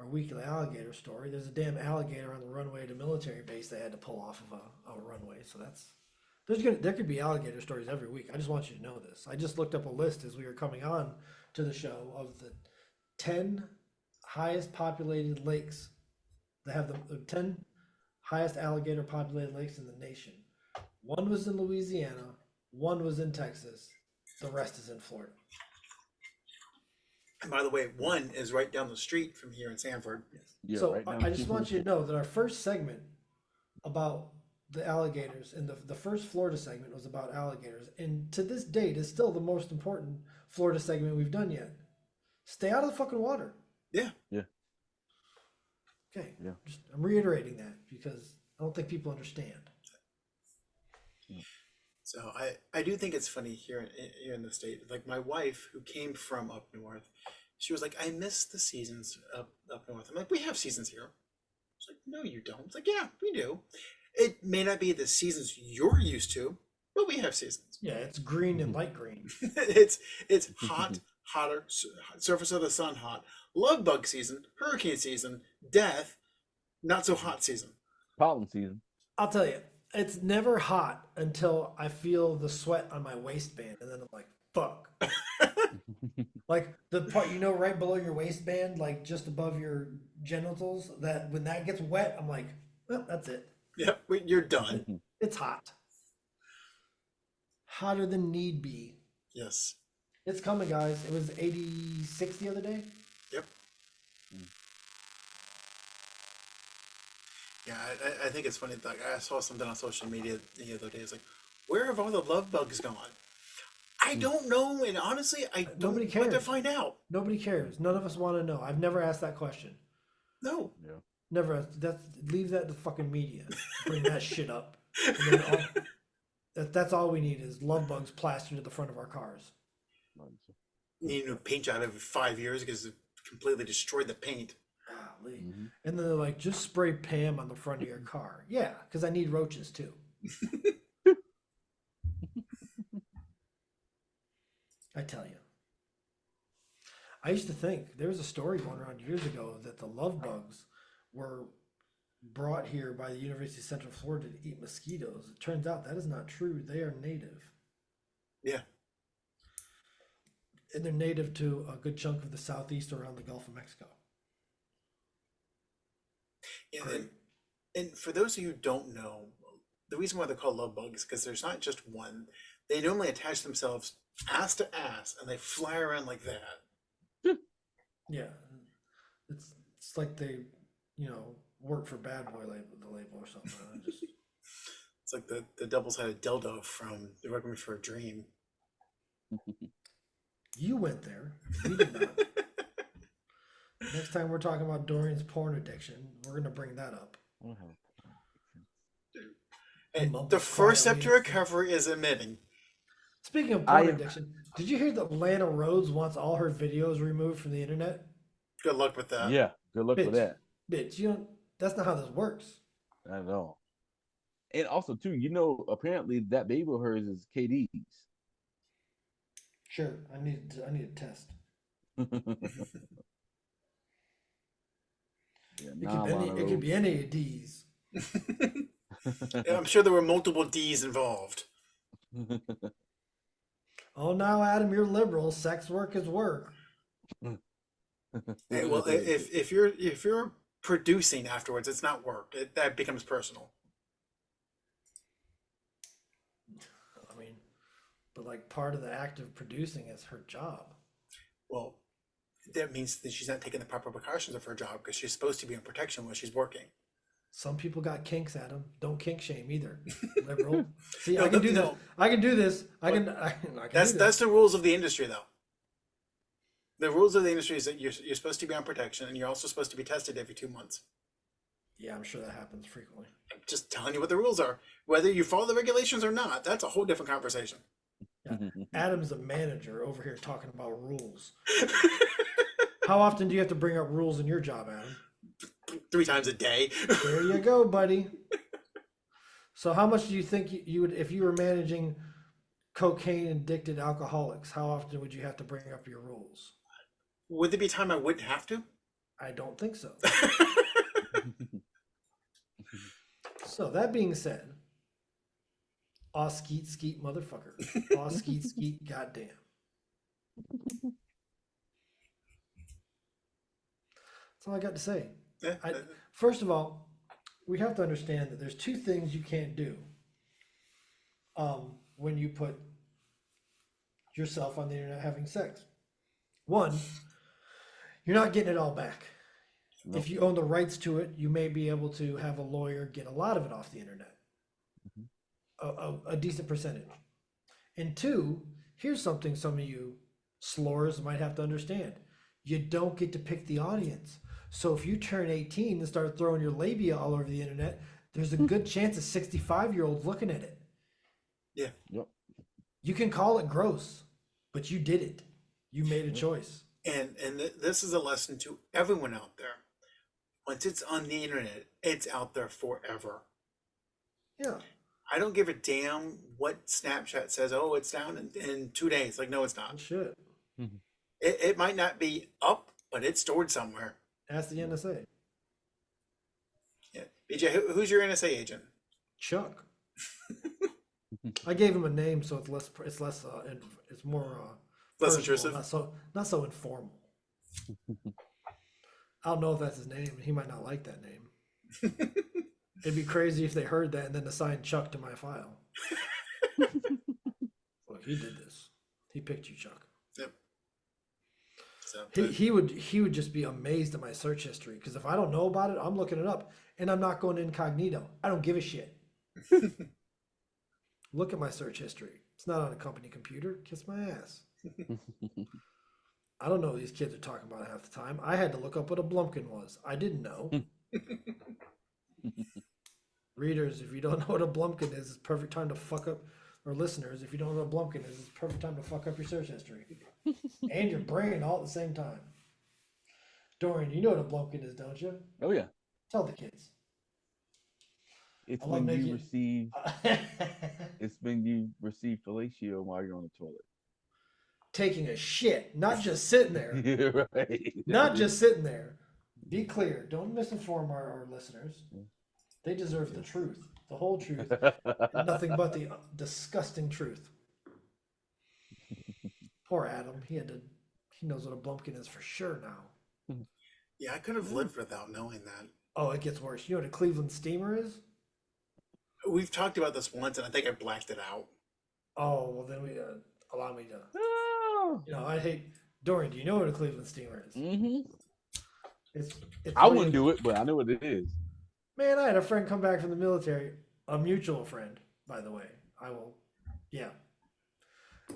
weekly alligator story. There's a damn alligator on the runway at a military base they had to pull off of a runway. So there could be alligator stories every week. I just want you to know this. I just looked up a list as we were coming on to the show of the 10 highest populated lakes. They have the 10 highest alligator populated lakes in the nation. One was in Louisiana, one was in Texas, the rest is in Florida. And by the way, one is right down the street from here in Sanford. Yeah, So right now. I just want you to know that our first segment about the alligators and the first Florida segment was about alligators. And to this date is still the most important Florida segment we've done yet. Stay out of the fucking water. Yeah. Yeah. Okay. Yeah. I'm reiterating that because I don't think people understand. So I do think it's funny here in the state. Like my wife, who came from up north, she was like, "I miss the seasons up north." I'm like, "We have seasons here." She's like, "No, you don't." It's like, "Yeah, we do. It may not be the seasons you're used to, but we have seasons." Yeah, it's green and light green. it's hot, hotter, surface of the sun hot, love bug season, hurricane season, death, not so hot season. Pollen season. I'll tell you, it's never hot until I feel the sweat on my waistband, and then I'm like, "Fuck!" Like the part right below your waistband, like just above your genitals. That when that gets wet, I'm like, "Well, that's it. Yep, you're done. It's hot, hotter than need be." Yes. It's coming, guys. It was 86 the other day. Yep. Yeah, I think it's funny. Like I saw something on social media the other day. It's like, where have all the love bugs gone? I don't know, and honestly, I don't Nobody want to cares. find out. Nobody cares. None of us want to know. I've never asked that question. No. Yeah. Never asked. Leave that to fucking media. Bring that shit up. And then that's all we need is love bugs plastered to the front of our cars. You know, paint job every 5 years because it completely destroyed the paint. Golly. And then they're like, just spray Pam on the front of your car. Yeah, because I need roaches too. I tell you. I used to think there was a story going around years ago that the love bugs were brought here by the University of Central Florida to eat mosquitoes. It turns out that is not true. They are native. Yeah. And they're native to a good chunk of the southeast around the Gulf of Mexico. And for those of you who don't know, the reason why they're called love bugs is because there's not just one. They normally attach themselves ass to ass and they fly around like that. Yeah. It's like they, work for Bad Boy the label or something. It's like the double-sided dildo from The Requiem for a Dream. You went there. We did not. Next time we're talking about Dorian's porn addiction, we're going to bring that up. And Mumble the first step quietly. to recovery is admitting. Speaking of porn addiction, did you hear that Lana Rhodes wants all her videos removed from the internet? Good luck with that. Yeah. Good luck with that. Bitch, that's not how this works. Not at all. And also, too, apparently that baby of hers is KD's. Sure, I need a test. It could be any of these. Yeah, I'm sure there were multiple D's involved. Oh, now Adam, you're liberal. Sex work is work. Hey, well, if you're producing afterwards, it's not work. That becomes personal. I mean, but like part of the act of producing is her job. Well, that means that she's not taking the proper precautions of her job because she's supposed to be in protection while she's working. Some people got kinks, Adam. Don't kink shame either. Liberal. See, No, I can do no. this. I can do this. I can That's the rules of the industry, though. The rules of the industry is that you're supposed to be on protection, and you're also supposed to be tested every 2 months. Yeah, I'm sure that happens frequently. I'm just telling you what the rules are. Whether you follow the regulations or not, that's a whole different conversation. Yeah. Adam's a manager over here talking about rules. How often do you have to bring up rules in your job, Adam? 3 times a day. There you go, buddy. So how much do you think you would, if you were managing cocaine addicted alcoholics, how often would you have to bring up your rules? Would there be time I wouldn't have to? I don't think so. So that being said, aw skeet skeet motherfucker. Aw skeet skeet goddamn. That's all I got to say. Yeah, First of all, we have to understand that there's 2 things you can't do when you put yourself on the internet having sex. One, you're not getting it all back. Nope. If you own the rights to it, you may be able to have a lawyer get a lot of it off the internet, a decent percentage. And two, here's something some of you slurs might have to understand. You don't get to pick the audience. So if you turn 18 and start throwing your labia all over the internet, there's a good chance a 65-year-old's looking at it. Yeah. Yep. You can call it gross, but you did it. You made a choice. And this is a lesson to everyone out there. Once it's on the internet, it's out there forever. Yeah. I don't give a damn what Snapchat says. Oh, it's down in 2 days. Like, no, it's not. Shit. It might not be up, but it's stored somewhere. Ask the NSA. Yeah. BJ, who's your NSA agent? Chuck. I gave him a name, so it's more Less personal, intrusive? not so informal. I don't know if that's his name. He might not like that name. It'd be crazy if they heard that and then assigned Chuck to my file. Look, he did this. He picked you, Chuck. Yep. So He would just be amazed at my search history, because if I don't know about it, I'm looking it up and I'm not going incognito. I don't give a shit. Look at my search history. It's not on a company computer. Kiss my ass. I don't know what these kids are talking about half the time. I had to look up what a Blumpkin was. I didn't know. Readers, if you don't know what a Blumpkin is, it's perfect time to fuck up. Or listeners, if you don't know what a Blumpkin is, it's perfect time to fuck up your search history and your brain all at the same time. Dorian, you know what a Blumpkin is, don't you? Oh yeah. Tell the kids. It's I love when you making- receive. It's when you receive fellatio while you're on the toilet. Taking a shit, not just sitting there. Yeah, right. Not just sitting there. Be clear. Don't misinform our listeners. They deserve the truth, the whole truth, and nothing but the disgusting truth. Poor Adam. He knows what a Blumpkin is for sure now. yeah, I could have lived without knowing that. Oh, it gets worse. You know what a Cleveland steamer is? We've talked about this once, and I think I blacked it out. Oh, well then allow me to. Oh. I hate Dorian. Do you know what a Cleveland steamer is? It's I wouldn't do it, but I know what it is. Man, I had a friend come back from the military, a mutual friend, by the way. Yeah.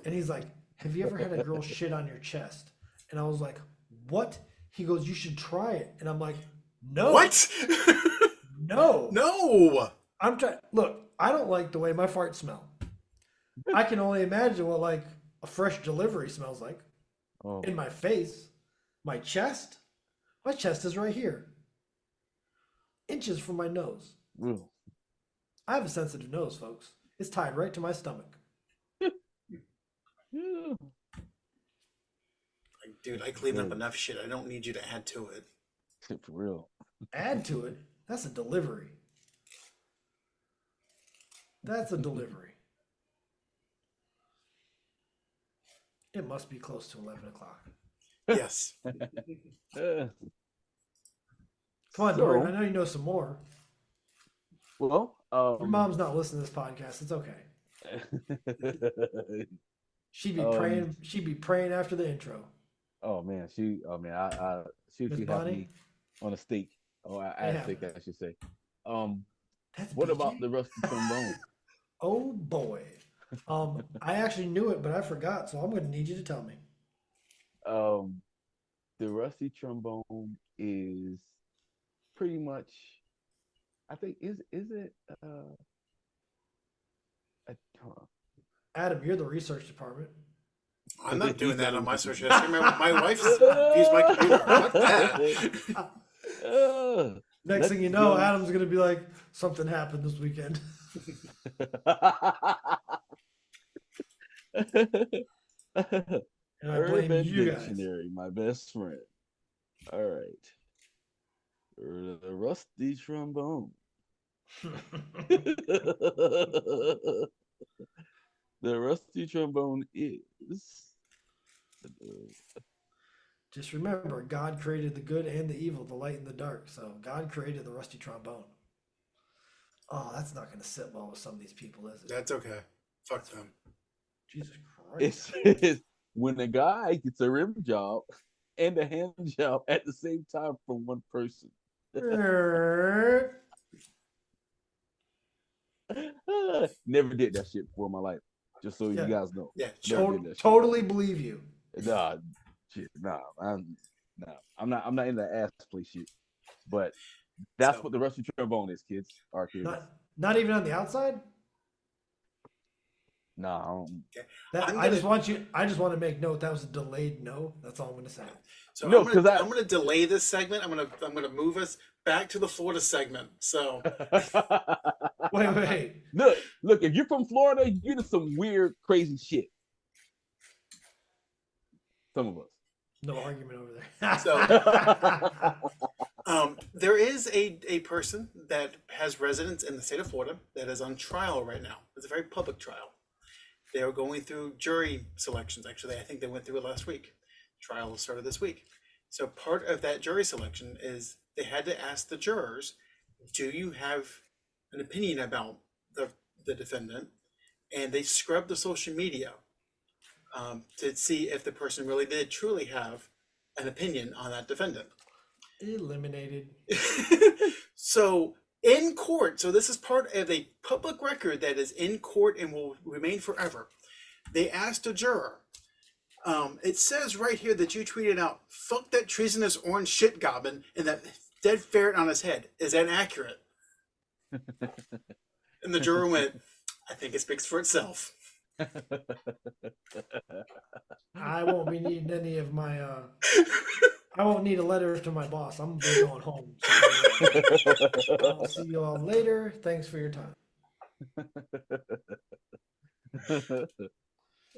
And he's like, have you ever had a girl shit on your chest? And I was like, what? He goes, you should try it. And I'm like, no. What? No. No. I'm trying. Look, I don't like the way my farts smell. I can only imagine what like a fresh delivery smells like Oh. in my face. My chest is right here. Inches from my nose. Real. I have a sensitive nose, folks. It's tied right to my stomach. Yeah. Like, dude, I clean up enough shit. I don't need you to add to it. For real. Add to it. That's a delivery. That's a delivery. It must be close to 11 o'clock. Yes. Come on, So- Dorian. I know you know some more. Well, Your mom's not listening to this podcast. It's okay. She'd be praying. She'd be praying after the intro. I she Miss have Bonnie? me on a steak. Oh, I Yeah. steak, I should say. That's What BJ? about the rusty trombone? Oh boy. I actually knew it, but I forgot. So I'm going to need you to tell me. The rusty trombone is pretty much, I think, is it Adam, you're the research department. I'm not doing that on my search history. My wife's used my computer. Fuck that. Next thing you know, Adam's going to be like, something happened this weekend. And I blame Urban you guys. Dictionary, my best friend. All right. The rusty trombone. The rusty trombone is. Just remember, God created the good and the evil, the light and the dark. So God created the rusty trombone. Oh, that's not going to sit well with some of these people, is it? That's okay. Fuck them. Jesus Christ. It's when a guy gets a rim job and a hand job at the same time from one person. Never did that shit before in my life. Just so Yeah. you guys know. Yeah, Never did that shit. Totally believe you. Nah, shit, I'm not in the ass play shit. But that's what the Russian trombone is, kids. Kids. Not even on the outside? Nah, I just want to make note that was a delayed no. That's all I'm gonna say. So No, I'm gonna delay this segment. I'm gonna move us back to the Florida segment. So Wait. Look, if you're from Florida, you do some weird, crazy shit. Some of us. No argument over there. So there is a person that has residence in the state of Florida that is on trial right now. It's a very public trial. They are going through jury selections. Actually, I think they went through it last week. Trial started this week. So part of that jury selection is they had to ask the jurors, do you have an opinion about the defendant? And they scrubbed the social media to see if the person really did truly have an opinion on that defendant. Eliminated. So in court, so this is part of a public record that is in court and will remain forever. They asked a juror, it says right here that you tweeted out, fuck that treasonous orange shit goblin and that dead ferret on his head. Is that accurate? And the juror went, I think it speaks for itself. I won't be needing any of my I won't need a letter to my boss. I'm going home. So, I'll see you all later. Thanks for your time.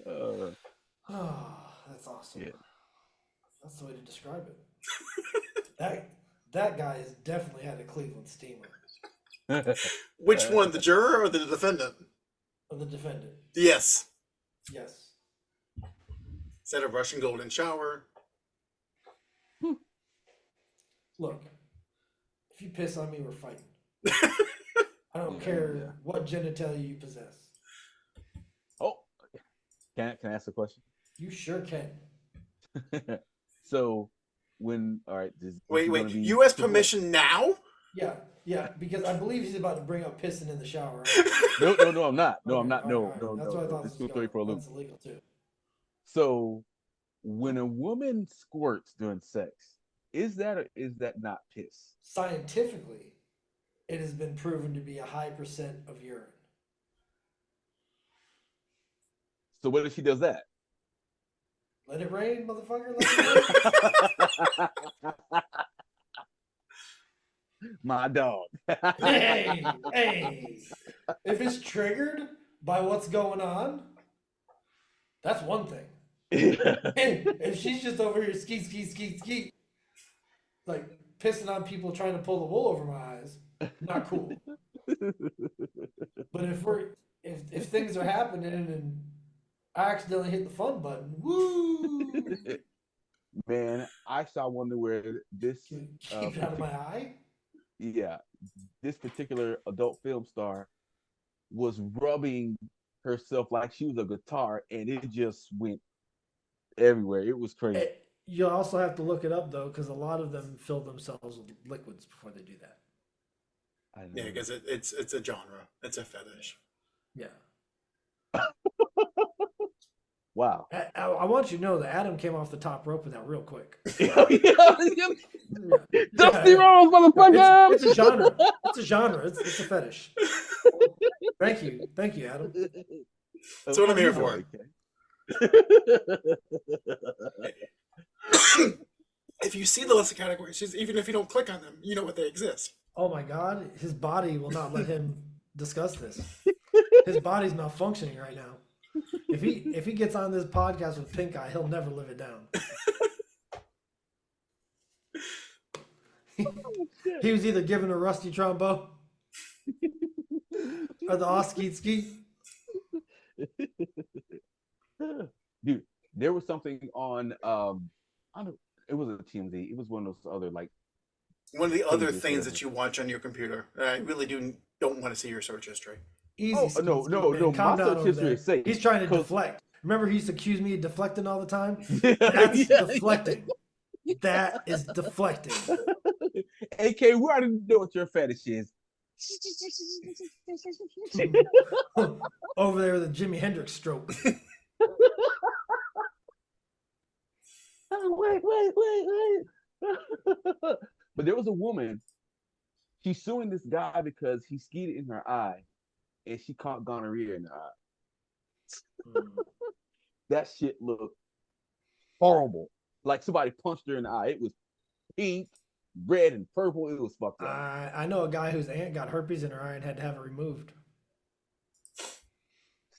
Oh, that's awesome. Yeah. That's the way to describe it. That guy has definitely had a Cleveland steamer. Which one, the juror or the defendant? Or the defendant. Yes. Yes. Instead of Russian golden shower. Look, if you piss on me, we're fighting. I don't care what genitalia you possess. Oh, can I ask a question? You sure can. So when wait, U.S. permission now? Yeah, because I believe he's about to bring up pissing in the shower. No, I'm not. No, I'm not. No. That's what I thought. This was going for a loop. That's illegal too. So when a woman squirts during sex, is that or is that not piss? Scientifically, it has been proven to be a high percent of urine. So what if she does that? Let it rain, motherfucker. Let it rain. My dog. hey. If it's triggered by what's going on, that's one thing. And if she's just over here skeet, like pissing on people trying to pull the wool over my eyes, not cool. But if things are happening and I accidentally hit the fun button, woo! Man, I saw one where this Keep it out of my eye. Yeah, this particular adult film star was rubbing herself like she was a guitar, and it just went everywhere. It was crazy. You also have to look it up though, because a lot of them fill themselves with liquids before they do that. Yeah, because it's a genre. It's a fetish. Yeah. Wow. I want you to know that Adam came off the top rope with that real quick. Dusty Rhodes, motherfucker! It's a genre. It's a genre. It's a fetish. Thank you, Adam. That's what I'm here for. If you see the list of categories, even if you don't click on them, you know what they exist. Oh my God, his body will not let him discuss this. His body's malfunctioning right now. If he gets on this podcast with pink eye, he'll never live it down. He was either given a rusty trombone or the skeet skeet. Dude, there was something on it was a TMZ. It was one of those other one of the other things that you watch on your computer. I really don't want to see your search history. Easy. Oh no, Ski, no, man. no. Calm My down search over history there. is safe. He's trying to 'Cause- deflect. Remember, he used to accuse me of deflecting all the time. yeah, That's yeah, deflecting. That is deflecting. yeah. AK, we already know what your fetish is. Over there with a Jimi Hendrix stroke. Oh, wait. But there was a woman. She's suing this guy because he skied in her eye, and she caught gonorrhea in her eye. That shit looked horrible. Like somebody punched her in the eye. It was pink, red, and purple. It was fucked up. I know a guy whose aunt got herpes in her eye and had to have it removed.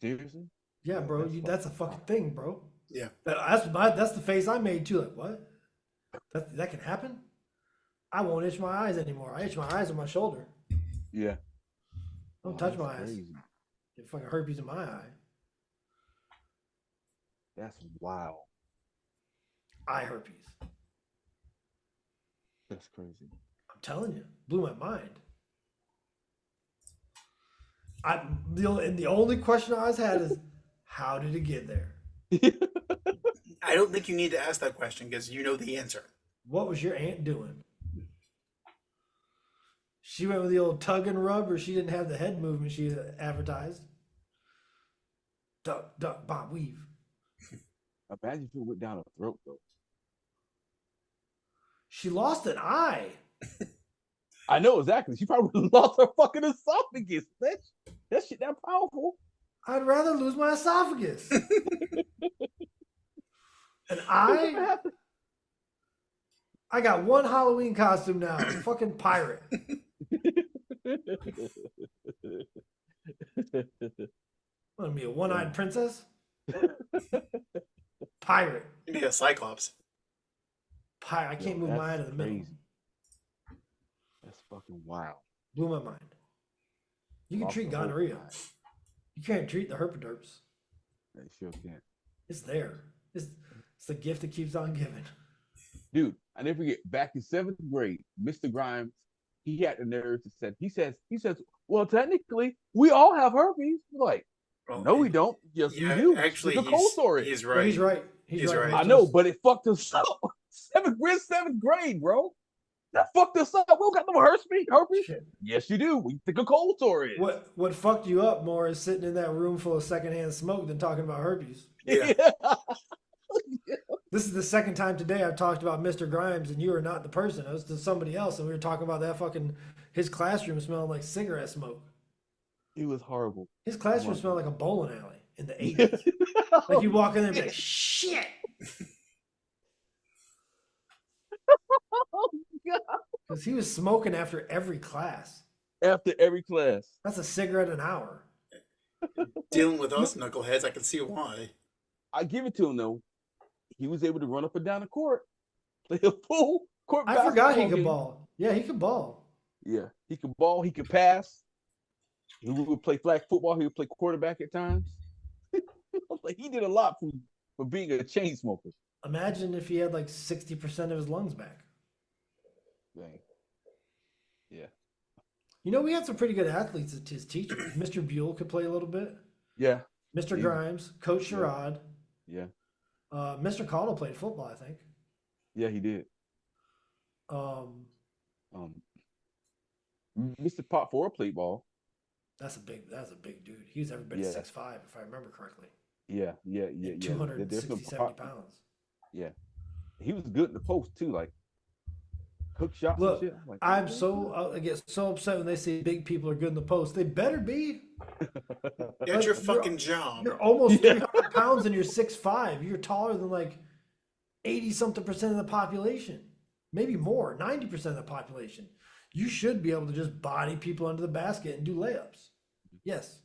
Seriously? Yeah, bro, that's a fucking thing, bro. Yeah. That's the face I made too. Like, what? That can happen? I won't itch my eyes anymore. I itch my eyes on my shoulder. Yeah. Don't touch that's my eyes. crazy. Get fucking herpes in my eye. That's wild. Eye herpes. That's crazy. I'm telling you, blew my mind. The only question I always had is, how did it get there? I don't think you need to ask that question because you know the answer. What was your aunt doing? She went with the old tug and rub, or she didn't have the head movement she advertised. Duck, duck, bob, weave. Imagine if it went down her throat though. She lost an eye. I know exactly. She probably lost her fucking esophagus. That shit that powerful. I'd rather lose my esophagus. An What's eye? gonna happen? I got one Halloween costume now. Fucking pirate. Want to be a one-eyed princess? Pirate. You be a cyclops. Pirate. I can't move my eye to the middle. crazy. That's fucking wild. Blew my mind. You can Lost treat the whole gonorrhea. eye. You can't treat the herpederps. They sure can't. It's there. It's the gift that keeps on giving. Dude, I never forget back in 7th grade, Mr. Grimes, he had the nerve to say, he says, well, technically, we all have herpes. We're like, Well, no, we don't. Yes, yeah, we do. actually, It's a cold story. he's Well, right. he's right. He's right. I know, but it fucked us up. 7th grade, bro. That fucked us up. We don't got no herpes. Shit. Yes, you do. We think a cold sore is. What fucked you up more is sitting in that room full of secondhand smoke than talking about herpes. Yeah. This is the second time today I've talked about Mr. Grimes, and you are not the person. It was to somebody else, and we were talking about that fucking his classroom smelling like cigarette smoke. It was horrible. His classroom smelled like a bowling alley in the 80s. Like you walk in there and be like, shit. Oh, God. Because he was smoking after every class. After every class. That's a cigarette an hour. Dealing with us knuckleheads, I can see why. I give it to him though. He was able to run up and down the court, play a full court. I forgot he basketball could game. ball. Yeah, he could ball. Yeah, he could ball. He could pass. He would play flag football. He would play quarterback at times. Like he did a lot for being a chain smoker. Imagine if he had like 60% of his lungs back. Dang. Yeah. You know, we had some pretty good athletes as his teachers. Mr. Buell could play a little bit. Yeah. Mr. Yeah. Grimes, Coach Yeah. Sherrod. Yeah. Mr. Connell played football, I think. Yeah, he did. Um, Mr. Pop 4 played ball. that's a big dude. He's every bit Yeah. of 6'5", if I remember correctly. Yeah. 260, 70 pounds. Yeah. He was good in the post too, like hook shots Look, and shit. I'm like, I get so upset when they say big people are good in the post. They better be. That's your Like, fucking job. You're almost Yeah. 300 pounds and you're 6'5". You're taller than like 80-something% of the population. Maybe more, 90% of the population. You should be able to just body people under the basket and do layups. Yes.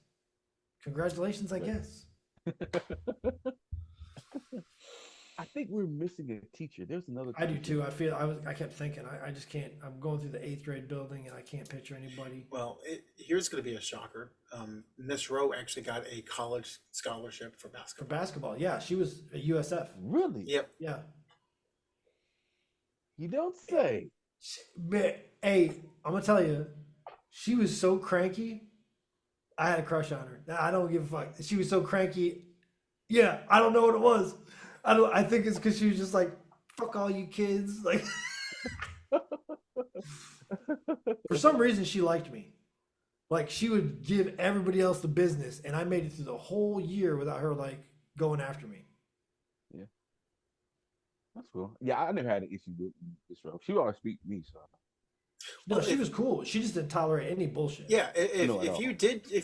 Congratulations, I guess. I think we're missing a teacher. There's another. I do teacher. too. I kept thinking, I just can't. I'm going through the 8th grade building and I can't picture anybody. Well, here's going to be a shocker. Miss Rowe actually got a college scholarship for For basketball. basketball, yeah, she was a USF. Really? Yep. Yeah. You don't say. But, hey, I'm gonna tell you, she was so cranky. I had a crush on her. I don't give a fuck. She was so cranky. Yeah, I don't know what it was. I think it's because she was just like, fuck all you kids. Like, for some reason, she liked me. Like, she would give everybody else the business, and I made it through the whole year without her like going after me. Yeah, that's cool. Yeah, I never had an issue with this role. She would always speak to me, so No, Well, she if- was cool. She just didn't tolerate any bullshit. Yeah, No, at all. if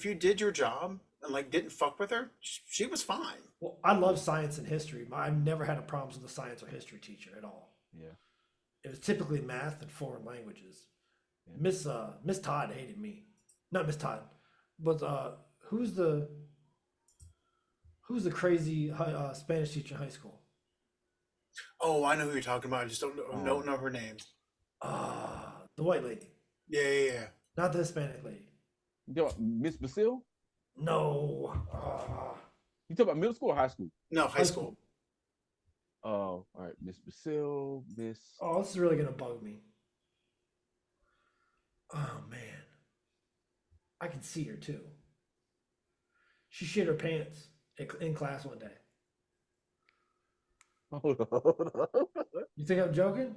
you did your job and like didn't fuck with her, she was fine. Well, I love science and history. I've never had a problem with a science or history teacher at all. yeah. It was typically math and foreign languages. Yeah. Miss Todd hated me. Not Miss Todd, but who's the crazy Spanish teacher in high school? Oh, I know who you're talking about. I just don't know her name. The white lady, Yeah. not the Hispanic lady. You talking about Miss Basile? No. You talking about middle school or high school? No, high school. Oh, all right. Miss Basile, Miss. Oh, this is really gonna bug me. Oh man, I can see her too. She shit her pants in class one day. Hold on. You think I'm joking?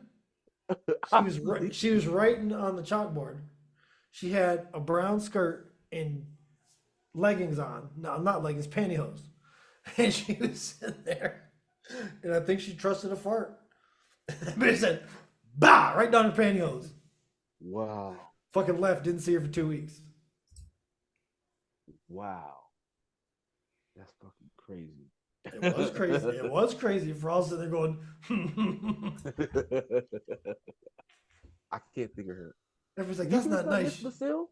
She was writing on the chalkboard. She had a brown skirt and leggings on. No, not leggings, pantyhose. And she was sitting there. And I think she trusted a fart. But it said, bah, right down her pantyhose. Wow. Fucking left, didn't see her for 2 weeks. Wow. That's fucking crazy. It was crazy. It was crazy for all sitting there going, I can't think of her. everyone's like, that's not nice. Miss Basile?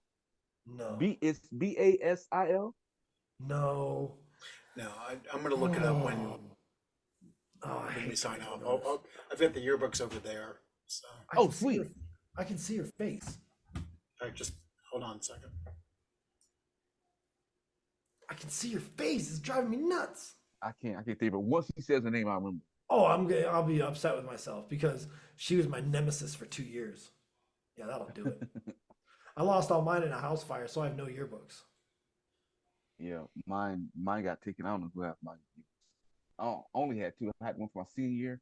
No. It's Basil. No. No, I'm gonna look it up when Oh, I when we hate sign doing off. those. I've got the yearbooks over there. So, I Oh, can see sweet. her- I can see her face. all right, just hold on a second. I can see her face. It's driving me nuts. I can't think. But once he says the name, I remember. Oh, I'll be upset with myself because she was my nemesis for 2 years. Yeah, that'll do it. I lost all mine in a house fire, so I have no yearbooks. Yeah, mine got taken. I don't know who had mine. I only had two. I had one for my senior year,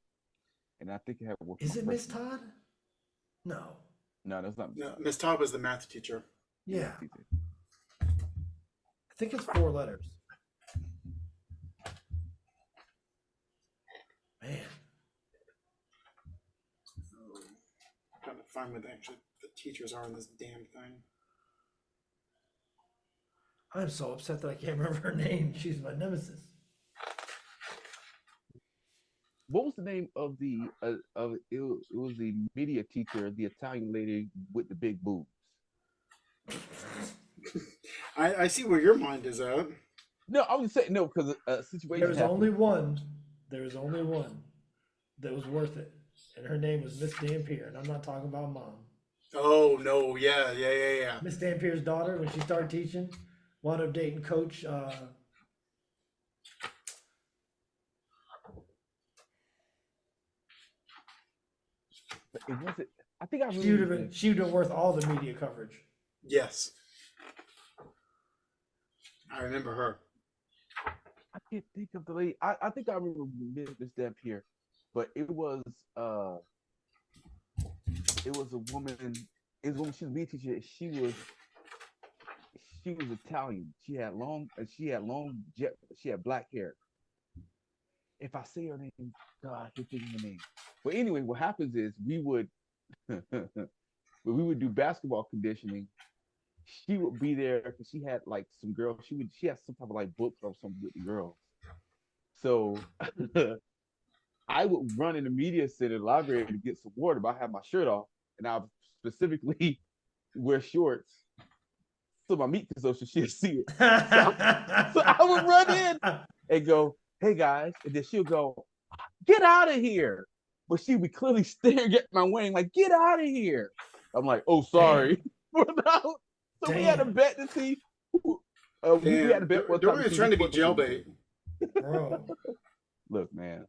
and I think I had one. For Is my it Miss freshman. Todd? No. No, that's not. No, Miss Todd was the math teacher. Yeah, I think it's 4 letters. Man, I'm trying to find where the teachers are in this damn thing. I'm so upset that I can't remember her name. She's my nemesis. What was the name of the it was the media teacher, the Italian lady with the big boobs? I see where your mind is at. No, I was saying no because a situation. There was happened. only one. There was only one that was worth it, and her name was Miss Dampier. And I'm not talking about mom. Oh no, yeah. Miss Dampier's daughter, when she started teaching, wound up dating Coach. It wasn't. I think I She would have remember. been worth all the media coverage. Yes. I remember her. I can't think of the lady. I think I remember Miss Dampier, but it was a woman. It was when she was being teacher. She was Italian. She had black hair. If I say her name, God, I can't think of her name. But anyway, what happens is we would when we would do basketball conditioning, she would be there because she had like some girls. She had some type of like book or something with the girls. So I would run in the media center library to get some water, but I had my shirt off, and I would specifically wear shorts so my meat so she'll see it. So I would run in and go, "Hey guys," and then she'll go, "Get out of here!" But she would be clearly staring at my wing, like, "Get out of here!" I'm like, "Oh, sorry." So we had a bet to see. We had a bet. Dorian's trying to be jailbait. Bro, Look, man,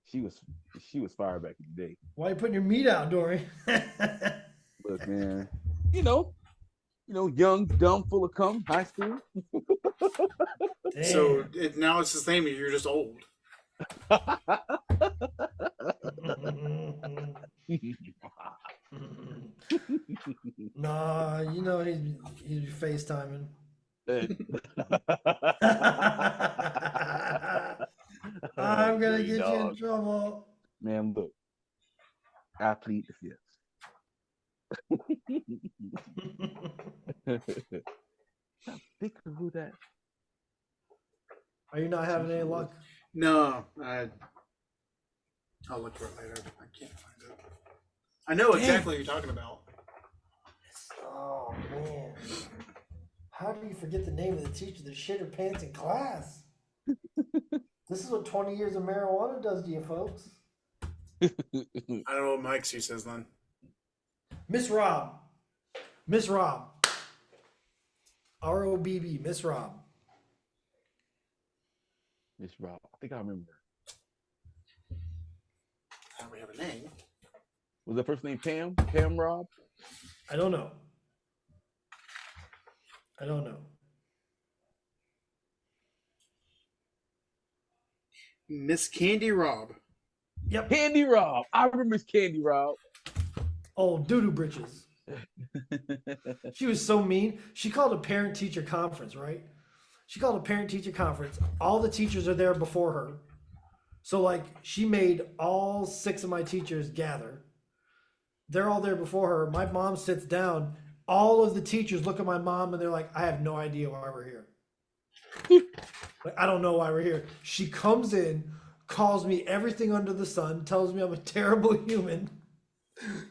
she was fired back in the day. why you putting your meat out, Dory? Look, man, you know, young, dumb, full of cum, high school. Damn. So now it's the same. You're just old. Nah, he's FaceTiming. I'm gonna Dirty get you dog. in trouble. Man, look, I plead the fifth. Think of who that. Are you not having any luck? No, I'll look for it later. I can't find it. I know exactly what you're talking about. Oh man. How do you forget the name of the teacher that shit her pants in class? This is what 20 years of marijuana does to you folks. I don't know what Mike C says then. Miss Rob. Miss Rob. ROBB, Miss Rob. Miss Rob. I think I remember. I don't have a name. Was the first name Pam? Pam Rob? I don't know. I don't know. Miss Candy Rob. Yep. Candy Rob. I remember Miss Candy Rob. Oh, doo-doo britches. She was so mean. She called a parent-teacher conference, right? She called a parent-teacher conference. All the teachers are there before her. So, like, she made all 6 of my teachers gather. They're all there before her. My mom sits down. All of the teachers look at my mom and they're like, I have no idea why we're here. Like, I don't know why we're here. She comes in, calls me everything under the sun, tells me I'm a terrible human,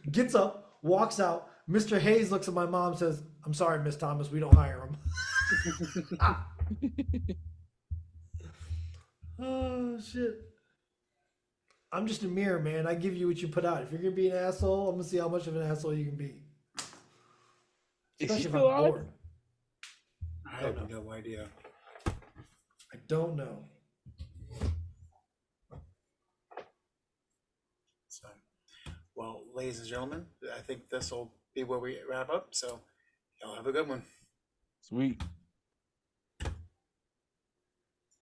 gets up, walks out. Mr. Hayes looks at my mom and says, I'm sorry, Miss Thomas, we don't hire him. Oh, shit. I'm just a mirror, man. I give you what you put out. If you're going to be an asshole, I'm going to see how much of an asshole you can be. Is she Especially if still I'm alive? bored. I have no idea. I don't know. So, well, ladies and gentlemen, I think this will be where we wrap up. So, y'all have a good one. Sweet.